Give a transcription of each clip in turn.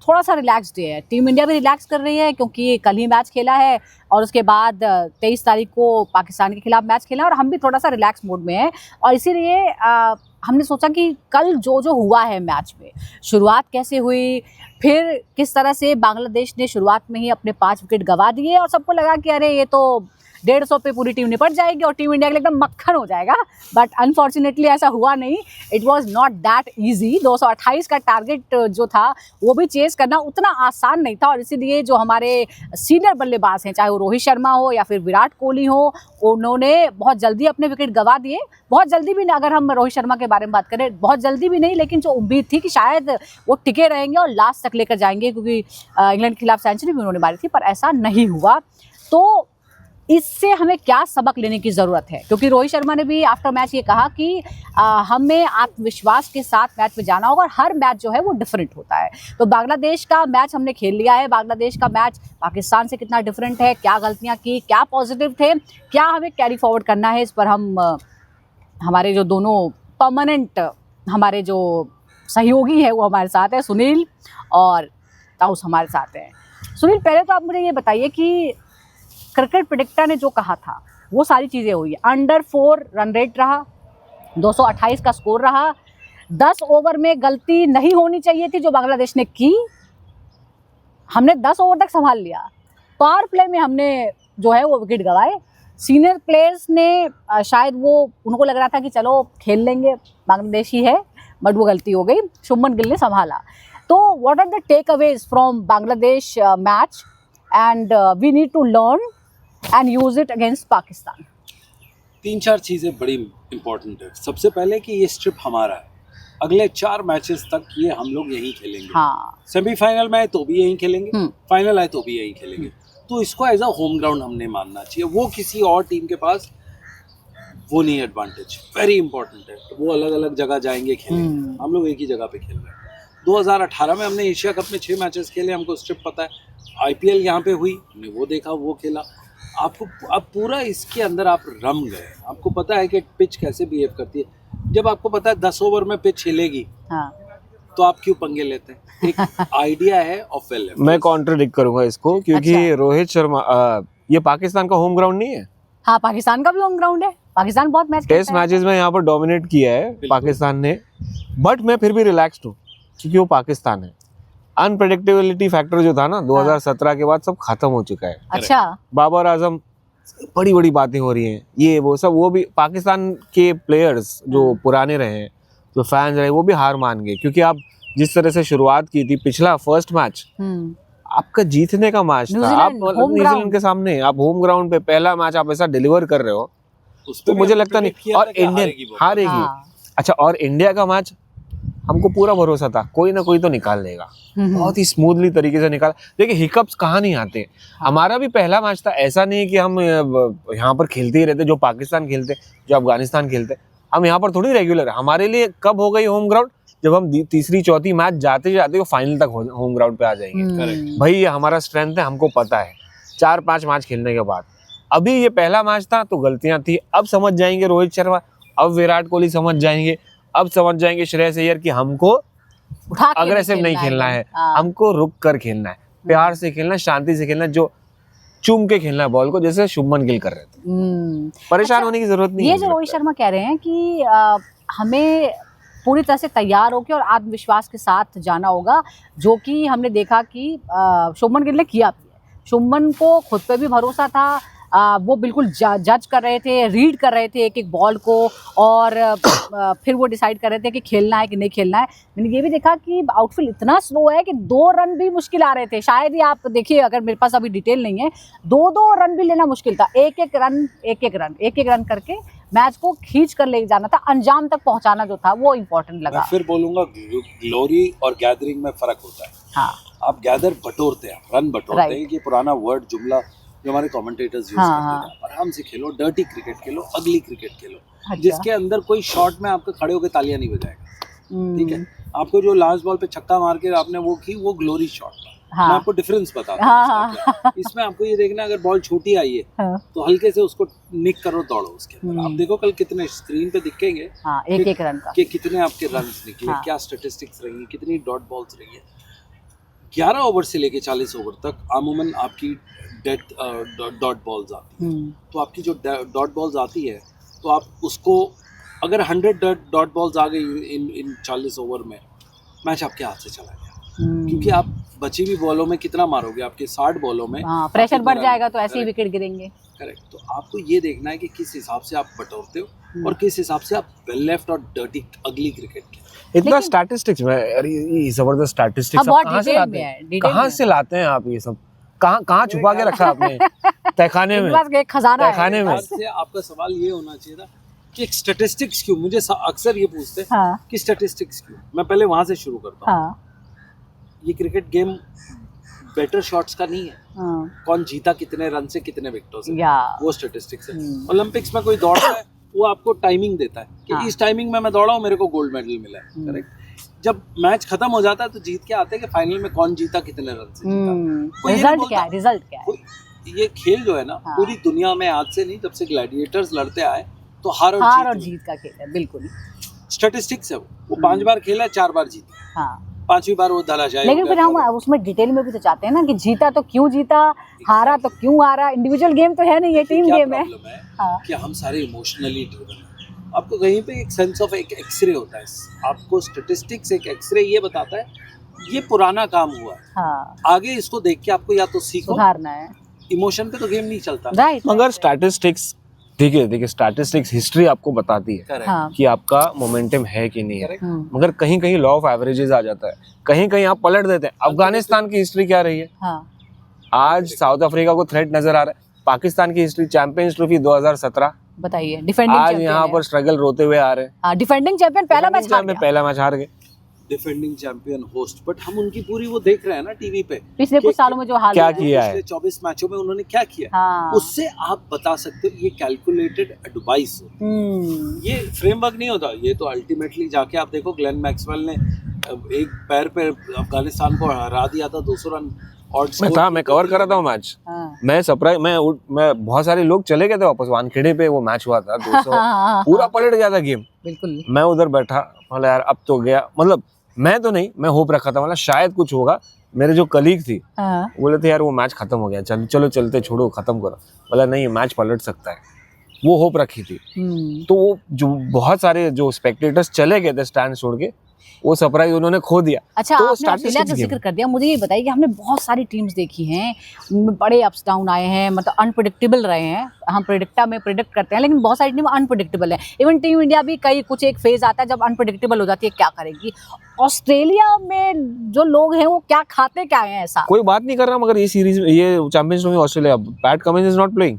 थोड़ा सा रिलैक्सड है। टीम इंडिया भी रिलैक्स कर रही है क्योंकि कल ही मैच खेला है और उसके बाद 23 तारीख को पाकिस्तान के खिलाफ मैच खेला, और हम भी थोड़ा सा रिलैक्स मोड में हैं। और इसीलिए हमने सोचा कि कल जो जो हुआ है मैच में, शुरुआत कैसे हुई, फिर किस तरह से बांग्लादेश ने शुरुआत में ही अपने 5 विकेट गंवा दिए और सबको लगा कि अरे ये तो 150 पे पूरी टीम निपट जाएगी और टीम इंडिया के लिए एकदम मक्खन हो जाएगा। बट अनफॉर्चुनेटली ऐसा हुआ नहीं। It was not that easy. 228 का टारगेट जो था वो भी चेस करना उतना आसान नहीं था, और इसीलिए जो हमारे सीनियर बल्लेबाज हैं, चाहे वो रोहित शर्मा हो या फिर विराट कोहली हो, उन्होंने बहुत जल्दी अपने विकेट गंवा दिए। बहुत जल्दी भी नहीं, अगर हम रोहित शर्मा के बारे में बात करें, बहुत जल्दी भी नहीं, लेकिन जो उम्मीद थी कि शायद वो टिके रहेंगे और लास्ट तक लेकर जाएंगे, क्योंकि इंग्लैंड के खिलाफ सेंचुरी भी उन्होंने मारी थी, पर ऐसा नहीं हुआ। तो इससे हमें क्या सबक लेने की ज़रूरत है, क्योंकि रोहित शर्मा ने भी आफ्टर मैच ये कहा कि हमें आत्मविश्वास के साथ मैच में जाना होगा और हर मैच जो है वो डिफरेंट होता है। तो बांग्लादेश का मैच हमने खेल लिया है। बांग्लादेश का मैच पाकिस्तान से कितना डिफरेंट है, क्या गलतियां की, क्या पॉजिटिव थे, क्या हमें कैरी फॉरवर्ड करना है, इस पर हम हमारे जो दोनों परमानेंट हमारे जो सहयोगी है वो हमारे साथ है, सुनील और ताउस हमारे साथ हैं। सुनील, पहले तो आप मुझे ये बताइए कि क्रिकेट प्रेडिक्टर ने जो कहा था वो सारी चीज़ें हुई। अंडर 4 रन रेट रहा, 228 का स्कोर रहा, 10 ओवर में गलती नहीं होनी चाहिए थी जो बांग्लादेश ने की, हमने 10 ओवर तक संभाल लिया। पावर प्ले में हमने जो है वो विकेट गंवाए। सीनियर प्लेयर्स ने शायद वो उनको लग रहा था कि चलो खेल लेंगे, बांग्लादेश ही है, बट वो गलती हो गई, शुभमन गिल ने संभाला। तो what are the takeaways from Bangladesh match and we need to learn and use it against Pakistan? 3-4 चीज़ें बड़ी इम्पोर्टेंट है। सबसे पहले कि ये स्ट्रिप हमारा है, अगले 4 मैचेस तक ये हम लोग यहीं खेलेंगे। हाँ। सेमीफाइनल में आए तो भी यहीं खेलेंगे, फाइनल आए तो भी यहीं खेलेंगे। तो इसको एज अ होम ग्राउंड हमने मानना चाहिए। वो किसी और टीम के पास वो नहीं एडवांटेज, वेरी इंपॉर्टेंट है। वो अलग अलग जगह जाएंगे खेलेंगे, हम लोग एक ही जगह पे खेल रहे हैं। 2018 में हमने एशिया कप में 6 मैचेस खेले, हमको स्ट्रिप पता है। IPL यहाँ पे हुई, हमने वो देखा, वो खेला। आपको अब पूरा इसके अंदर आप रम गए, आपको पता है कि पिच कैसे बिहेव करती है। जब आपको पता है 10 ओवर में पिच हिलेगी, हाँ, तो आप क्यों पंगे लेते हैं? एक आइडिया है ऑफ वेल। मैं कॉन्ट्रडिक्ट करूंगा इसको, क्योंकि अच्छा? रोहित शर्मा ये पाकिस्तान का होम ग्राउंड नहीं है। हाँ, पाकिस्तान का भी होम ग्राउंड है। पाकिस्तान बहुत मैच टेस्ट मैचेस में यहाँ पर डोमिनेट किया है पाकिस्तान ने, बट मैं फिर भी रिलैक्स्ड हूँ क्योंकि वो पाकिस्तान है। अनप्रेडिक्टेबिलिटी फैक्टर जो था ना 2017 के बाद सब खत्म हो चुका है। अच्छा, बाबर आजम, बड़ी बड़ी बातें हो रही हैं, ये वो सब, वो भी पाकिस्तान के प्लेयर्स जो पुराने रहे, जो फैंस रहे, वो भी हार मान गए। क्योंकि आप जिस तरह से शुरुआत की थी, पिछला फर्स्ट मैच आपका जीतने का मैच था, आप न्यूजीलैंड के सामने, आप होम ग्राउंड पे पहला मैच आप ऐसा डिलीवर कर रहे हो, तो मुझे लगता नहीं। और इंडियन हारेगी। अच्छा, और इंडिया का मैच हमको पूरा भरोसा था कोई ना कोई तो निकाल लेगा, बहुत ही स्मूथली तरीके से निकाला। देखिए, हिकअप्स कहाँ नहीं आते। हमारा भी पहला मैच था, ऐसा नहीं कि हम यहाँ पर खेलते ही रहते, जो पाकिस्तान खेलते, जो अफगानिस्तान खेलते, हम यहाँ पर थोड़ी रेगुलर है। हमारे लिए कब हो गई होम ग्राउंड, जब हम तीसरी चौथी मैच जाते जाते फाइनल तक होम ग्राउंड पे आ जाएंगे। भाई, ये हमारा स्ट्रेंथ है, हमको पता है। 4-5 मैच खेलने के बाद, अभी ये पहला मैच था तो गलतियां थी। अब समझ जाएंगे रोहित शर्मा, अब विराट कोहली समझ जाएंगे, अब समझ जाएंगे श्रेयस अय्यर कि हमको अग्रेसिव नहीं खेलना है, हमको रुक कर खेलना है, प्यार से खेलना, शांति से खेलना, जो चूम के खेलना है बॉल को, जैसे शुभमन गिल कर रहे थे। परेशान होने की जरूरत नहीं है। ये जो रोहित शर्मा कह रहे हैं कि हमें पूरी तरह से तैयार होकर और आत्मविश्वास के साथ जाना होगा, जो कि हमने देखा कि शुभमन गिल ने किया भी है। शुभमन को खुद पे भी भरोसा था, वो बिल्कुल जज कर रहे थे, रीड कर रहे थे एक एक बॉल को, और फिर वो डिसाइड कर रहे थे कि खेलना है कि नहीं खेलना है। मैंने ये भी देखा कि आउटफील्ड इतना स्लो है कि 2 रन भी मुश्किल आ रहे थे। शायद ही आप देखिए, अगर मेरे पास अभी डिटेल नहीं है, 2-2 रन भी लेना मुश्किल था। एक एक रन करके मैच को खींच कर ले जाना था, अंजाम तक पहुंचाना जो था वो इम्पोर्टेंट लगा। मैं फिर बोलूंगा, ग्लोरी और गैदरिंग में फर्क होता है। हाँ, आप गैदर बटोरते हैं, रन बटोरते हैं, कि पुराना वर्ड जुमला जो हमारे कमेंटेटर्स यूज करते हैं। आराम से खेलो, डर्टी क्रिकेट खेलो, अगली क्रिकेट खेलो। अच्छा। जिसके अंदर कोई शॉट में आपके खड़े होकर तालियां नहीं बजाएगा, ठीक है। आपको जो लास्ट बॉल पे छक्का मार के आपने वो की, वो ग्लोरी शॉट था। मैं आपको डिफरेंस बताता हूँ। इसमें आपको ये देखना, अगर बॉल छोटी आई है तो हल्के से उसको निक करो, दौड़ो उसके अंदर। आप देखो कल कितने स्क्रीन पे दिखेंगे, एक रन का, कि कितने आपके रन निकले, क्या स्टेटिस्टिक्स रही, कितनी डॉट बॉल्स रही है। 11 ओवर से लेके 40 ओवर तक अमूमन आपकी डेथ डॉट बॉल्स आती है। तो आपकी जो डॉट बॉल्स आती है तो आप उसको अगर 100 डॉट बॉल्स आ गई इन 40 ओवर में, मैच आपके हाथ से चला गया। क्योंकि आप बची हुई बॉलों में कितना मारोगे, आपके 60 बॉलों में प्रेशर बढ़ जाएगा तो ऐसे ही विकेट गिरेंगे। करेक्ट। तो आपको ये देखना है कि किस हिसाब से आप बटोरते हो और किस हिसाब से आप वेल लेफ्ट और डर्टी अगली क्रिकेट के। इतना स्टैटिस्टिक्स में, अरे ये जबरदस्त स्टैटिस्टिक्स कहाँ से लाते हैं, कहाँ से लाते हैं आप ये सब? कहाँ छुपा के रखा आपने तहखाने में? एक खजाना है तहखाने में। से आपका सवाल ये होना चाहिए था कि स्टैटिस्टिक्स क्यों, मुझे अक्सर ये पूछते हैं कि स्टैटिस्टिक्स क्यों। मैं पहले वहां से शुरू करता हूँ। ये क्रिकेट गेम बेटर शॉट्स का नहीं है, कौन जीता कितने रन से कितने विकेटों से, वो स्टैटिस्टिक्स है। ओलंपिक्स में कोई दौड़ रहा है वो आपको टाइमिंग देता है कि इस टाइमिंग में मैं दौड़ा हूँ, मेरे को गोल्ड मेडल मिला है। करेक्ट। जब मैच खत्म हो जाता है तो जीत के आते हैं कि फाइनल में कौन जीता कितने रन से जीता। रिजल्ट क्या है, रिजल्ट क्या है? ये खेल जो है ना पूरी दुनिया में आज से नहीं, जब से ग्लैडिएटर्स लड़ते आए तो हार और जीत का खेल है। बिल्कुल स्टैटिस्टिक्स है वो 5 बार खेला, 4 बार जीता। हाँ। 5वीं बार वो धरा जाए। लेकिन फिर हम उसमें डिटेल में भी तो चाहते हैं ना कि जीता तो क्यों जीता, हारा तो क्यों हारा। इंडिविजुअल गेम तो है नहीं, ये टीम गेम है। कि हम सारे इमोशनली ड्रिवन हैं। आपको कहीं पे एक सेंस ऑफ एक एक्सरे होता है, आपको स्टैटिस्टिक्स एक एक्सरे ये बताता है ये पुराना काम हुआ है। हाँ। आगे इसको देख के आपको या तो सीखो, सुधारना है। इमोशन पे तो गेम नहीं चलता। राइट। मगर स्टैटिस्टिक्स देखिए स्टैटिस्टिक्स हिस्ट्री आपको बताती है कि आपका मोमेंटम है कि नहीं है। मगर कहीं कहीं लॉ ऑफ एवरेजेस आ जाता है, कहीं कहीं आप पलट देते हैं। अफगानिस्तान की हिस्ट्री क्या रही है? आज साउथ अफ्रीका को थ्रेट नजर आ रहा है। पाकिस्तान की हिस्ट्री, चैंपियंस ट्रॉफी 2017 बताइए, डिफेंडिंग आज यहाँ पर स्ट्रगल रोते हुए आ रहे हैं। डिफेंडिंग चैंपियन पहला मैच हार गए। डिफेंडिंग चैंपियन होस्ट, बट हम उनकी पूरी वो देख रहे हैं ना टीवी पे, पिछले कुछ सालों में जो हाल क्या किया है, 24 मैचों में उन्होंने क्या किया। उससे आप बता सकते हो ये कैलकुलेटेड एडवाइस। ये फ्रेमवर्क नहीं होता, ये तो अल्टीमेटली जाके आप देखो ग्लेन मैक्सवेल ने एक पैर पे अफगानिस्तान को हरा दिया था 200 रन। मैं कवर कर रहा था मैच। मैं सरप्राइज, मैं बहुत सारे लोग चले गए थे वापस, वानखेड़े पे वो मैच हुआ था 200 पूरा पलट गया था गेम। बिल्कुल। मैं उधर बैठा, मतलब यार अब तो गया, मतलब मैं तो नहीं, मैं होप रखा था, मतलब शायद कुछ होगा। मेरे जो कलीग थी बोले थे यार वो मैच खत्म हो गया, चलो चलते, छोड़ो खत्म करो। बोला नहीं मैच पलट सकता है, वो होप रखी थी। तो वो जो बहुत सारे जो स्पेक्टेटर्स चले गए थे स्टैंड छोड़ के, वो सरप्राइज उन्होंने खो दिया। अच्छा, तो आपने ऑस्ट्रेलिया का जिक्र कर दिया, मुझे ये बताइए कि हमने बहुत सारी टीम्स देखी हैं, बड़े अप्स डाउन आए हैं, मतलब अनप्रेडिक्टेबल रहे हैं। हम प्रेडिक्ट करते हैं, लेकिन बहुत सारी टीम अनप्रेडिक्टेबल है। इवन टीम इंडिया भी कुछ एक फेज आता है जब अनप्रेडिक्टेबल हो जाती है, क्या करेगी। ऑस्ट्रेलिया में जो लोग हैं वो क्या खाते क्या है, ऐसा कोई बात नहीं कर रहा। मगर ये सीरीज, ये चैंपियंस में Australia, PAT Cummins is not playing,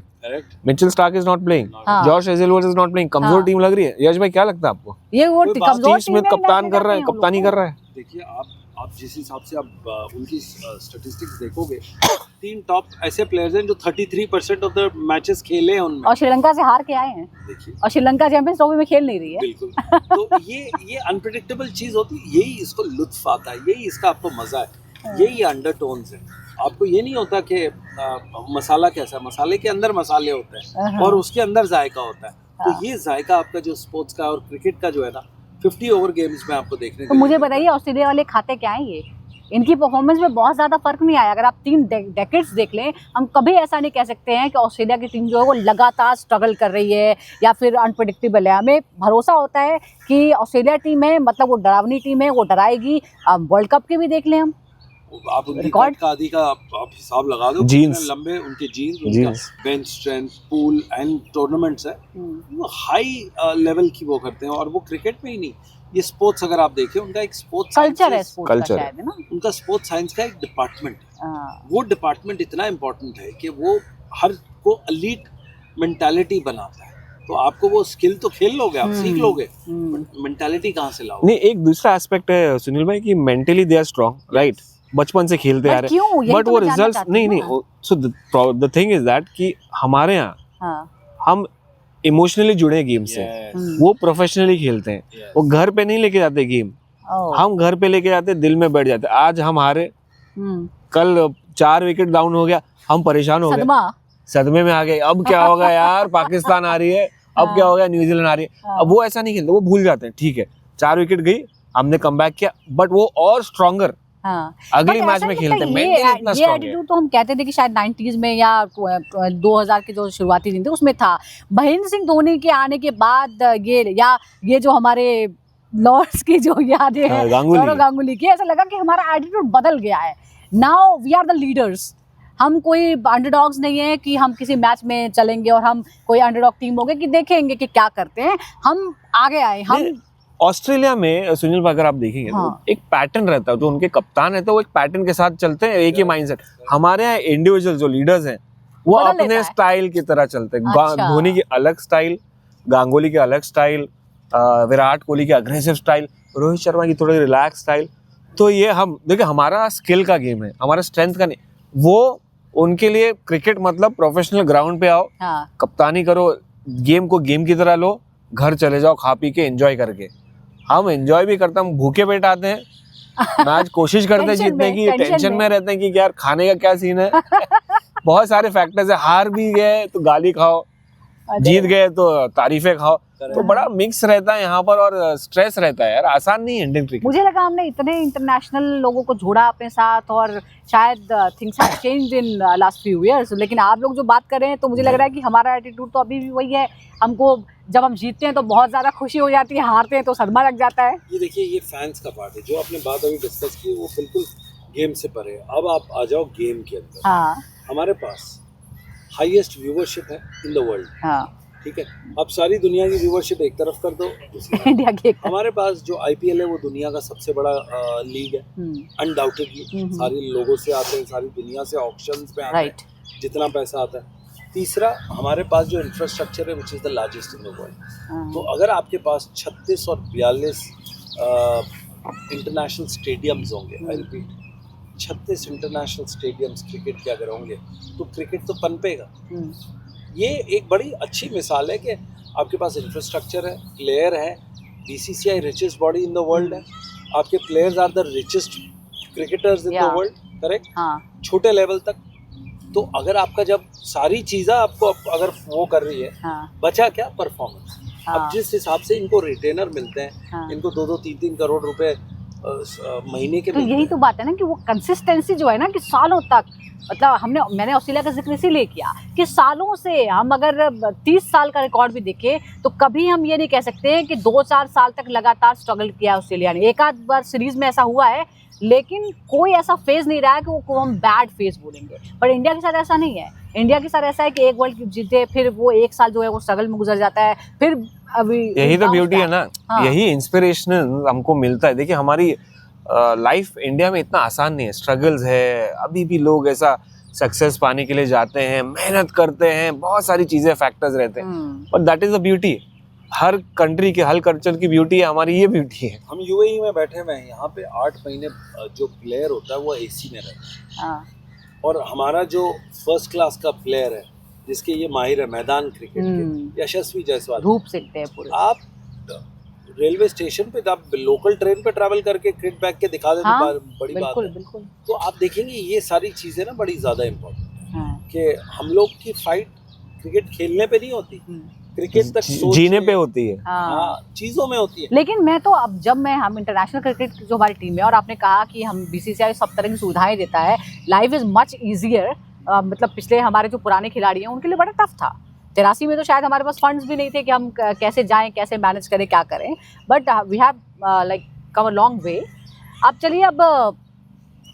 Mitchell Starc is not playing, Josh Hazlewood is not playing. कमजोर टीम लग रही है। यश भाई क्या लगता है आपको? ये वो कमजोर टीम में कप्तान कर रहा है, कप्तानी कर रहा है। देखिए आप जिस हिसाब से आप उनकी स्टैटिस्टिक्स देखोगे, 3 टॉप ऐसे प्लेयर्स हैं जो 33% ऑफ द मैचेस खेले हैं उनमें, और श्रीलंका से हार के आए हैं। देखिए, और श्रीलंका चैंपियंस ट्रॉफी में खेल नहीं रही है। बिल्कुल। तो ये अनप्रेडिक्टेबल चीज होती है, यही इसको लुत्फ आता है, यही इसका आपको मजा है, यही अंडरटोन्स है। आपको ये नहीं होता कि मसाला कैसा है, मसाले के अंदर मसाले होते हैं और उसके अंदर जायका होता है। तो ये जायका आपका जो स्पोर्ट्स का और क्रिकेट का जो है ना 50 ओवर गेम्स में आपको देखने को। तो मुझे बताइए ऑस्ट्रेलिया वाले खाते क्या हैं ये? इनकी परफॉर्मेंस में बहुत ज़्यादा फर्क नहीं आया। अगर आप 3 डेकेड्स देख लें, हम कभी ऐसा नहीं कह सकते हैं कि ऑस्ट्रेलिया की टीम जो है वो लगातार स्ट्रगल कर रही है या फिर अनप्रेडिक्टेबल है। हमें भरोसा होता है कि ऑस्ट्रेलिया टीम है, मतलब वो डरावनी टीम है, वो डराएगी। अब वर्ल्ड कप के भी देख लें हम, आप उनकी रिकॉर्ड का आदि का आप हिसाब लगा दो, जीन्स लंबे उनके genes, bench strength, pool and tournaments है, वो हाई लेवल की वो करते हैं। और वो क्रिकेट में ही नहीं, ये स्पोर्ट्स अगर आप देखें, उनका एक स्पोर्ट्स कल्चर है, स्पोर्ट्स का शायद है ना, उनका स्पोर्ट्स साइंस का एक डिपार्टमेंट है। वो डिपार्टमेंट इतना इम्पोर्टेंट है कि वो हर को एलीट मेंटालिटी बनाता है। तो आपको वो स्किल तो खेल लोगे, आप सीख लोगे, मेंटालिटी कहाँ से लाओगे? नहीं, एक दूसरा एस्पेक्ट है सुनील भाई कि mentally they are strong, right? बचपन से खेलते आ रहे हैं, बट वो रिजल्ट्स नहीं। So the thing is that कि हमारे यहाँ हम इमोशनली जुड़े गेम से, वो प्रोफेशनली खेलते हैं, वो घर पे नहीं लेके जाते गेम, हम घर पे लेके जाते, दिल में बैठ जाते। आज हम हारे, कल 4 विकेट डाउन हो गया, हम परेशान हो गए, सदमे में आ गए। अब क्या होगा यार, पाकिस्तान आ रही है, अब क्या होगा, न्यूजीलैंड आ रही है। अब वो ऐसा नहीं खेलते, वो भूल जाते हैं, ठीक है 4 विकेट गई, हमने कमबैक किया, बट वो और स्ट्रॉन्गर हाँ। अगली But मैच ऐसा में नहीं खेलते लगता हैं, ये मेंटली इतना ये स्ट्रांग है। एटीट्यूड तो हम कहते थे कि शायद 90s में या 2000 के जो शुरुआती दिन थे उसमें था। महेंद्र सिंह धोनी के आने के बाद ये जो हमारे लॉर्ड्स की जो यादें हैं गांगुली। सौरव गांगुली की, ऐसा लगा कि हमारा एटीट्यूड बदल गया है। Now we are the leaders. हम कोई अंडरडॉग्स नहीं है कि हम किसी मैच में चलेंगे और हम कोई अंडरडॉग टीम होंगे कि देखेंगे कि क्या करते हैं। हम आगे आए, हम ऑस्ट्रेलिया में सुनील अगर आप देखेंगे हाँ। तो एक पैटर्न रहता है, जो उनके कप्तान रहते हैं वो एक पैटर्न के साथ चलते हैं, एक ही माइंडसेट। हमारे यहाँ इंडिविजुअल जो लीडर्स हैं वो बदल लेता अपने है। स्टाइल की तरह चलते हैं। अच्छा। धोनी की अलग स्टाइल, गांगुली की अलग स्टाइल, विराट कोहली की अग्रेसिव स्टाइल, रोहित शर्मा की थोड़ी रिलैक्स स्टाइल। तो ये हम देखिए, हमारा स्किल का गेम है, हमारा स्ट्रेंथ का नहीं। वो उनके लिए क्रिकेट मतलब प्रोफेशनल ग्राउंड पे आओ, हाँ। कप्तानी करो, गेम को गेम की तरह लो, घर चले जाओ खा पी के एंजॉय करके। हम एंजॉय भी करते हैं, हम भूखे पेट आते हैं मैच, कोशिश करते हैं जीतने की, टेंशन में रहते हैं कि यार खाने का क्या सीन है। बहुत सारे फैक्टर्स है, हार भी गए तो गाली खाओ, जीत गए तो तारीफें खाओ। तो बड़ा मिक्स रहता है यहाँ पर और स्ट्रेस रहता है यार, आसान नहीं है इंडियन क्रिकेट। मुझे लगा हमने इतने इंटरनेशनल लोगों को जोड़ा अपने साथ और शायद things have changed in last few years, लेकिन आप लोग जो बात कर रहे हैं तो मुझे लग रहा है कि हमारा एटीट्यूड तो अभी भी वही है। हमको जब हम जीतते हैं तो बहुत ज़्यादा खुशी हो जाती है, हारते हैं तो सदमा लग जाता है। ये देखिए, ये फैंस का पार्ट है। जो आपने बात अभी डिस्कस की वो बिल्कुल गेम से परे है। अब आप आ जाओ गेम के अंदर। हाँ हमारे पास हाईएस्ट व्यूवरशिप है इन द वर्ल्ड, हाँ। ठीक है। अब सारी दुनिया की व्यूवरशिप एक तरफ कर दो, इंडिया की एक हमारे पास जो आईपीएल है वो दुनिया का सबसे बड़ा लीग है, अनडाउटेडली। सारे लोगों से आते हैं, सारी दुनिया से ऑक्शंस पे आते राइट। हैं, जितना पैसा आता है। तीसरा, हमारे पास जो इंफ्रास्ट्रक्चर है which is the largest in the world. तो अगर आपके पास 36 और 42 इंटरनेशनल स्टेडियम्स होंगे, I repeat 36 international stadiums cricket के अगर होंगे तो क्रिकेट तो पनपेगा। ये एक बड़ी अच्छी मिसाल है कि आपके पास इंफ्रास्ट्रक्चर है, प्लेयर है, BCCI richest body in the world है, आपके players are the richest cricketers in the world, correct. हाँ। छोटे लेवल तक। तो अगर आपका जब सारी चीज़ें आपको अगर वो कर रही है, हाँ। बचा क्या? परफॉर्मेंस। हाँ। अब जिस हिसाब से इनको रिटेनर मिलते हैं, हाँ। इनको 2-2, 3-3 करोड़ रुपए महीने के तो मिलते यही हैं। तो बात है ना कि वो कंसिस्टेंसी जो है ना कि सालों तक, मतलब मैंने ऑस्ट्रेलिया का जिक्र इसीलिए किया कि सालों से हम अगर 30 साल का रिकॉर्ड भी देखें तो कभी हम ये नहीं कह सकते कि 2-4 साल तक लगातार स्ट्रगल किया ऑस्ट्रेलिया ने। एक आध बार सीरीज में ऐसा हुआ है, लेकिन कोई ऐसा फेज नहीं रहा है कि वो हम बैड फेज बोलेंगे। पर इंडिया के साथ ऐसा नहीं है। इंडिया के साथ ऐसा है कि एक वर्ल्ड कप जीते, फिर वो एक साल जो है वो स्ट्रगल में गुजर जाता है, फिर अभी यही तो ब्यूटी है ना। हाँ। यही इंस्पिरेशनल हमको मिलता है। देखिए, हमारी लाइफ इंडिया में इतना आसान नहीं है, स्ट्रगल्स है। अभी भी लोग ऐसा सक्सेस पाने के लिए जाते हैं, मेहनत करते हैं, बहुत सारी चीजें फैक्टर्स रहते हैं, but that is the beauty. Her country के, हर कल्चर की ब्यूटी है, हमारी ये ब्यूटी है। हम यूएई में बैठे हुए हैं, यहाँ पे 8 महीने जो प्लेयर होता है वो एसी में रहता है। और हमारा जो फर्स्ट क्लास का प्लेयर है, जिसके ये माहिर है मैदान क्रिकेट के, यशस्वी जायसवाल, धूप सेकते हैं पूरे। आप रेलवे स्टेशन पे, आप लोकल ट्रेन पे ट्रैवल करके क्रिकेट बैग के दिखा दें, हाँ, तो बड़ी बात है। बिल्कुल। तो आप देखेंगे ये सारी चीजें ना बड़ी ज्यादा इम्पोर्टेंट है हाँ। कि हम लोग की फाइट क्रिकेट खेलने पे नहीं होती, क्रिकेट तक सोच जीने पे होती है। हाँ, चीजों में होती है। लेकिन मैं तो अब जब हम इंटरनेशनल क्रिकेट की जो हमारी टीम है, और आपने कहा कि हम बीसीसीआई सब तरह की सुविधाएं देता है, लाइफ इज मच ईजियर। मतलब पिछले हमारे जो पुराने खिलाड़ी हैं उनके लिए बड़ा टफ था। 83 में तो शायद हमारे पास फंड्स भी नहीं थे कि हम कैसे जाएं, कैसे मैनेज करें, क्या करें, but we have like come a long way. अब चलिए, अब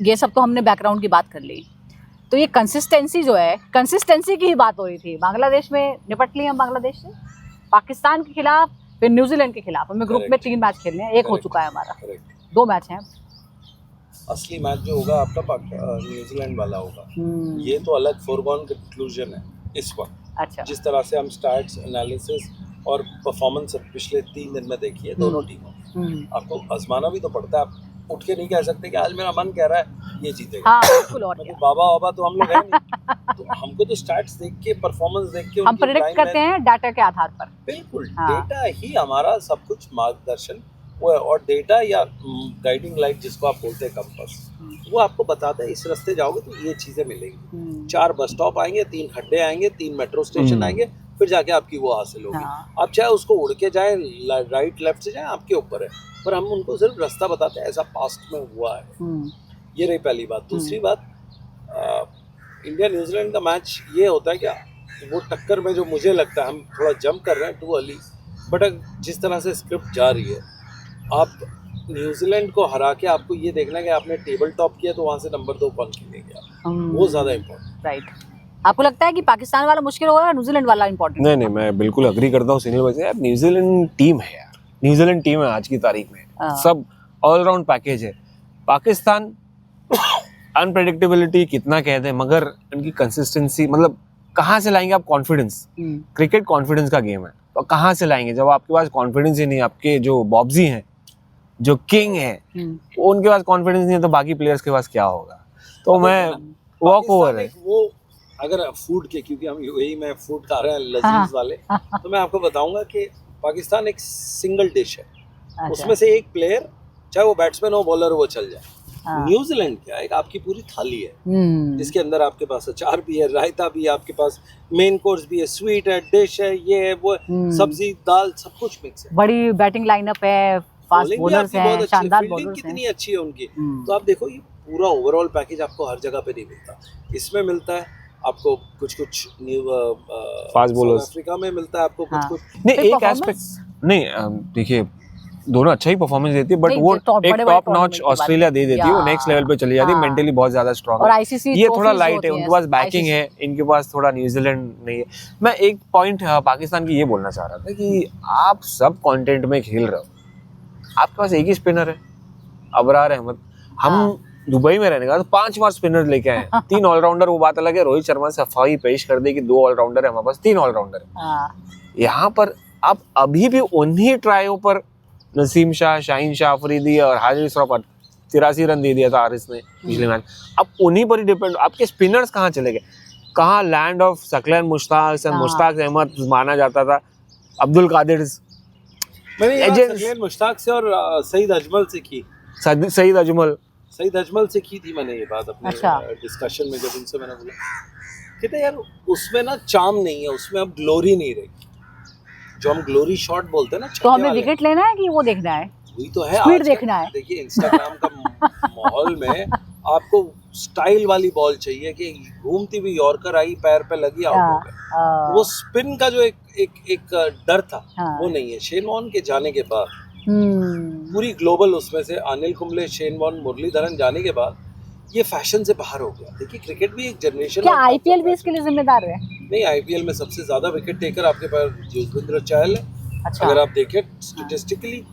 ये सब तो हमने बैकग्राउंड की बात कर ली, तो ये कंसिस्टेंसी जो है, कंसिस्टेंसी की ही बात हो रही थी। बांग्लादेश में निपट लिए हम, बांग्लादेश से, पाकिस्तान के खिलाफ, फिर न्यूजीलैंड के खिलाफ। हमें ग्रुप में 3 मैच खेलने हैं, एक हो चुका है हमारा, 2 मैच हैं। असली मैच जो होगा आपका न्यूजीलैंड वाला होगा। ये तो अलग फोरगॉन कंक्लूजन है इस वक्त। अच्छा। जिस तरह से हम स्टैट्स, एनालिसिस और परफॉर्मेंस पिछले 3 दिन में देखिए दोनों टीमों, आपको आजमाना भी तो पड़ता है। आप उठ के नहीं कह सकते कि आज मेरा मन कह रहा है ये जीतेगा। हाँ, बिल्कुल। और क्या, बाबा तो हम लोग हैं नहीं। तो हमको तो स्टैट्स देख के, परफॉर्मेंस देख के हम प्रेडिक्ट करते हैं डाटा के आधार पर। बिल्कुल। हाँ। डेटा ही हमारा सब कुछ मार्गदर्शन वो है, और डेटा या गाइडिंग लाइट जिसको आप बोलते हैं, कंपास, वो आपको बताता है इस रास्ते जाओगे तो ये चीजें मिलेंगी। 4 बस स्टॉप आएंगे, 3 खड्डे आएंगे, 3 मेट्रो स्टेशन आएंगे, फिर जाके आपकी वो हासिल होगी। हाँ। आप चाहे उसको उड़ के जाए, राइट लेफ्ट से जाए, आपके ऊपर है, पर हम उनको सिर्फ रास्ता बताते हैं। ऐसा पास्ट में हुआ है। ये रही पहली बात। दूसरी बात, इंडिया न्यूजीलैंड का मैच ये होता है कि वो टक्कर में जो मुझे लगता है हम थोड़ा जंप कर रहे हैं टू अर्ली, बट जिस तरह से स्क्रिप्ट जा रही है, आप न्यूजीलैंड को हरा के आपको ये देखना है कि आपने टेबल टॉप किया तो वहाँ से नंबर 2 कौन खेलेंगे आप, वो ज़्यादा इम्पोर्टेंट। राइट। आपको लगता है कि पाकिस्तान वाला मुश्किल होगा या न्यूजीलैंड वाला इम्पोर्टेंट? नहीं, मैं बिल्कुल अग्री करता हूँ सुनील भाई से। यार न्यूजीलैंड टीम है यार, न्यूजीलैंड टीम है आज की तारीख में, सब ऑलराउंड पैकेज है। पाकिस्तान अनप्रेडिक्टेबिलिटी कितना कहते हैं, मगर इनकी कंसिस्टेंसी, मतलब कहाँ से लाएंगे आप कॉन्फिडेंस? क्रिकेट कॉन्फिडेंस का गेम है, तो कहाँ से लाएंगे जब आपके पास कॉन्फिडेंस ही नहीं? आपके जो बॉब्जी हैं, जो किंग है, उनके पास कॉन्फिडेंस नहीं है, तो बाकी प्लेयर्स के पास क्या होगा? तो मैं वॉक ओवर है वो। अगर फूड के, क्योंकि हम यूएई में फूड खा रहे हैं लजीज वाले, तो मैं आपको बताऊंगा कि पाकिस्तान एक सिंगल डिश है, उसमें से एक प्लेयर, चाहे वो बैट्समैन हो बॉलर हो, वो चल जाए। न्यूजीलैंड क्या है, आपकी पूरी थाली है जिसके अंदर आपके पास अचार भी है, रायता भी है, आपके पास मेन कोर्स भी है, स्वीट है, डिश है, ये है, वो सब्जी दाल सब कुछ मिक्स है। बड़ी बैटिंग लाइनअप है, फास्ट बॉलर्स हैं, शानदार बॉलर्स हैं, कितनी अच्छी है उनकी। तो आप देखो ये पूरा ओवरऑल पैकेज आपको हर जगह पे नहीं मिलता। इसमें मिलता है आपको कुछ फास्ट बॉलर्स, अफ्रीका में मिलता है आपको कुछ नहीं, एक एस्पेक्ट नहीं, देखिए दोनों अच्छा ही परफॉर्मेंस देती है, बट वो एक टॉप नॉच ऑस्ट्रेलिया दे देती है, वो नेक्स्ट लेवल पे चली जाती है, मेंटली बहुत ज्यादा स्ट्रांग है। और आईसीसी ये थोड़ा लाइट है, उनके पास बैकिंग है, इनके पास थोड़ा न्यूजीलैंड नहीं है। मैं एक पॉइंट पाकिस्तान की ये बोलना चाह रहा था कि आप सब कंटेंट में खेल रहे हो, आपके पास एक ही स्पिनर है, अबरार अहमद। हम दुबई में रहने का तो 5 बार स्पिनर लेके आए, 3 ऑलराउंडर। वो बात अलग है, रोहित शर्मा सफाई पेश कर दी कि 2 ऑलराउंडर है, हमारे पास 3 ऑलराउंडर है। यहाँ पर आप अभी भी उन्हीं ट्रायों पर नसीम शाह, शाहीन शाह अफरीदी और हारिस रऊफ 83 रन दे दिया था हारिस ने पिछले मैच। अब उन्हीं पर ही डिपेंड। आपके स्पिनर्स कहाँ चले गए? कहाँ लैंड ऑफ सकलैन मुश्ताक अहमद माना जाता था, अब्दुल कादिर, मुश्ताक से और सईद अजमल से की, सईद अजमल से की थी मैंने ये बात अपने डिस्कशन में, जब उनसे मैंने बोला कहते यार उसमें ना चार्म नहीं है, उसमें अब ग्लोरी नहीं रही, जो हम ग्लोरी शॉट बोलते हैं ना। तो हमें विकेट लेना है कि वो देखना है? वही तो है, स्पीड देखना है। देखिए इंस्टाग्राम का माहौल में आपको स्टाइल वाली बॉल चाहिए कि घूमती हुई यॉर्कर आई, पैर पे लगी, आउट हो गए। वो स्पिन का जो एक डर था वो नहीं है। शेन वॉर्न के जाने के बाद पूरी ग्लोबल, उसमें से अनिल कुंबले, शेन वॉर्न, मुरलीधरन जाने के बाद ये फैशन से बाहर हो गया। देखिए क्रिकेट भी एक जनरेशन, क्या आईपीएल भी इसके लिए जिम्मेदार है? नहीं, आईपीएल में सबसे ज्यादा विकेट टेकर आपके पास युजवेंद्र चहल है। अच्छा। अगर आप देखें स्टैटिस्टिकली,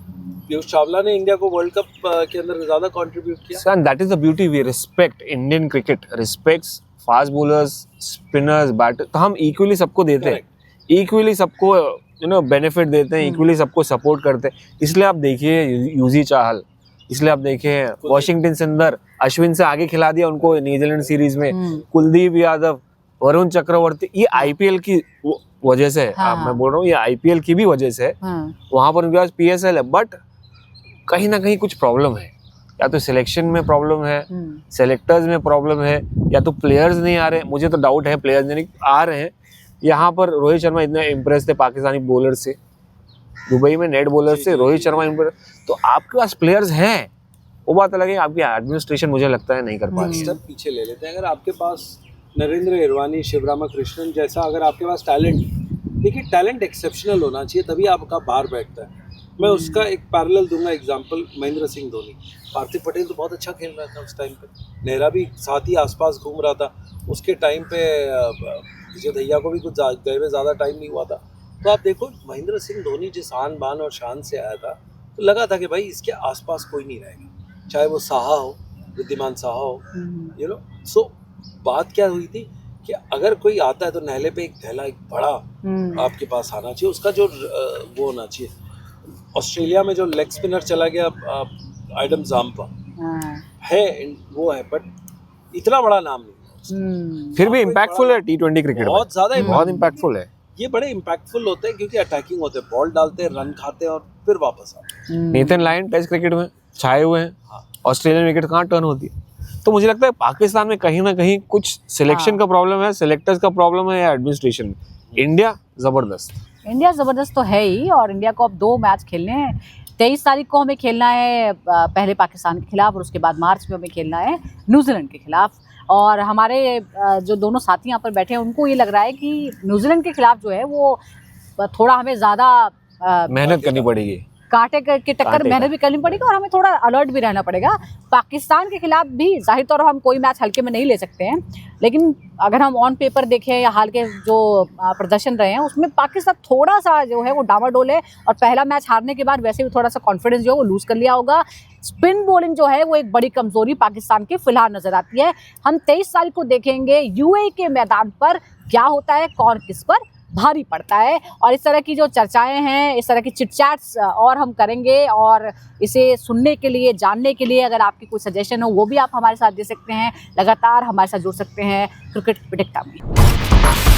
पीयूष चावला ने इंडिया को वर्ल्ड कप के अंदर ज्यादा कंट्रीब्यूट किया। And that is the beauty, we respect Indian cricket, respects fast bowlers, spinners, batter. तो हम इक्वली सबको देते हैं, इक्वली सबको बेनिफिट देते हैं, इक्वली सबको सपोर्ट करते हैं। इसलिए आप देखिए यूजी चाहल, इसलिए आप देखिए वॉशिंगटन सुंदर, अश्विन से आगे खिला दिया उनको न्यूजीलैंड सीरीज में, कुलदीप यादव, वरुण चक्रवर्ती। ये आईपीएल की वजह से मैं बोल रहा हूँ, ये आईपीएल की भी वजह से वहां पर उनके पास पीएसएल है। बट कहीं ना कहीं कुछ प्रॉब्लम है, या तो सिलेक्शन में प्रॉब्लम है, सेलेक्टर्स में प्रॉब्लम है, या तो प्लेयर्स नहीं आ रहे। मुझे तो डाउट है प्लेयर्स नहीं आ रहे हैं। यहाँ पर रोहित शर्मा इतने इम्प्रेस थे पाकिस्तानी बॉलर से, दुबई में नेट बॉलर से रोहित शर्मा इम्प्रेस। तो आपके पास प्लेयर्स हैं, वो बात अलग है, आपकी एडमिनिस्ट्रेशन मुझे लगता है नहीं कर पा रही है। स्टेप पीछे ले लेते हैं। अगर आपके पास नरेंद्र इरवानी, शिवरामा कृष्णन जैसा अगर आपके पास टैलेंट, देखिए टैलेंट एक्सेप्शनल होना चाहिए, तभी आपका बाहर बैठता है। मैं उसका एक पैरेलल दूंगा एग्जांपल, महेंद्र सिंह धोनी। पार्थिव पटेल तो बहुत अच्छा खेल रहा था उस टाइम पे, नेहरा भी साथ ही आसपास घूम रहा था उसके टाइम पे, विजय दहिया को भी कुछ गए हुए ज़्यादा टाइम नहीं हुआ था। तो आप देखो महेंद्र सिंह धोनी जिस आन बान और शान से आया था, तो लगा था कि भाई इसके आसपास कोई नहीं रहेगा, चाहे वो साहा हो, विद्यमान साहा हो, यू नो। सो बात क्या हुई थी कि अगर कोई आता है तो नहले पे एक थैला, एक बड़ा आपके पास आना चाहिए, उसका जो वो होना चाहिए। ऑस्ट्रेलिया में जो लेग स्पिनर चला गया एडम जाम्पा है, वो है, बट इतना बड़ा नाम नहीं, फिर भी इम्पैक्टफुल है टी20 क्रिकेट, बहुत ज्यादा बहुत इम्पैक्टफुल है। ये बड़े इम्पैक्टफुल होते हैं क्योंकि अटैकिंग होते हैं, बॉल डालते हैं, रन खाते हैं और फिर वापस आते हैं। नेथन लायन टेस्ट क्रिकेट में छाए हुए हैं, ऑस्ट्रेलियन विकेट कहाँ टर्न होती है। तो मुझे लगता है पाकिस्तान में कहीं ना कहीं कुछ सिलेक्शन का प्रॉब्लम है, सिलेक्टर्स का प्रॉब्लम है, या एडमिनिस्ट्रेशन में। इंडिया जबरदस्त तो है ही, और इंडिया को अब 2 मैच खेलने हैं। 23 तारीख को हमें खेलना है पहले पाकिस्तान के खिलाफ और उसके बाद मार्च में हमें खेलना है न्यूजीलैंड के खिलाफ। और हमारे जो दोनों साथी यहाँ पर बैठे हैं उनको ये लग रहा है कि न्यूजीलैंड के खिलाफ जो है वो थोड़ा हमें ज़्यादा मेहनत करनी पड़ेगी, कांटे की टक्कर मेहनत भी करनी पड़ेगी और हमें थोड़ा अलर्ट भी रहना पड़ेगा। पाकिस्तान के खिलाफ भी जाहिर तौर पर हम कोई मैच हल्के में नहीं ले सकते हैं, लेकिन अगर हम ऑन पेपर देखें या हाल के जो प्रदर्शन रहे हैं उसमें पाकिस्तान थोड़ा सा जो है वो डामाडोल है और पहला मैच हारने के बाद वैसे भी थोड़ा सा कॉन्फिडेंस जो है वो लूज़ कर लिया होगा। स्पिन बॉलिंग जो है वो एक बड़ी कमज़ोरी पाकिस्तान की फिलहाल नज़र आती है। हम 23 तारीख को देखेंगे यूएई के मैदान पर क्या होता है, कौन किस पर भारी पड़ता है। और इस तरह की जो चर्चाएं हैं, इस तरह की चिटचैट्स और हम करेंगे और इसे सुनने के लिए, जानने के लिए अगर आपकी कोई सजेशन हो वो भी आप हमारे साथ दे सकते हैं। लगातार हमारे साथ जुड़ सकते हैं क्रिकेट पिटिकटा में।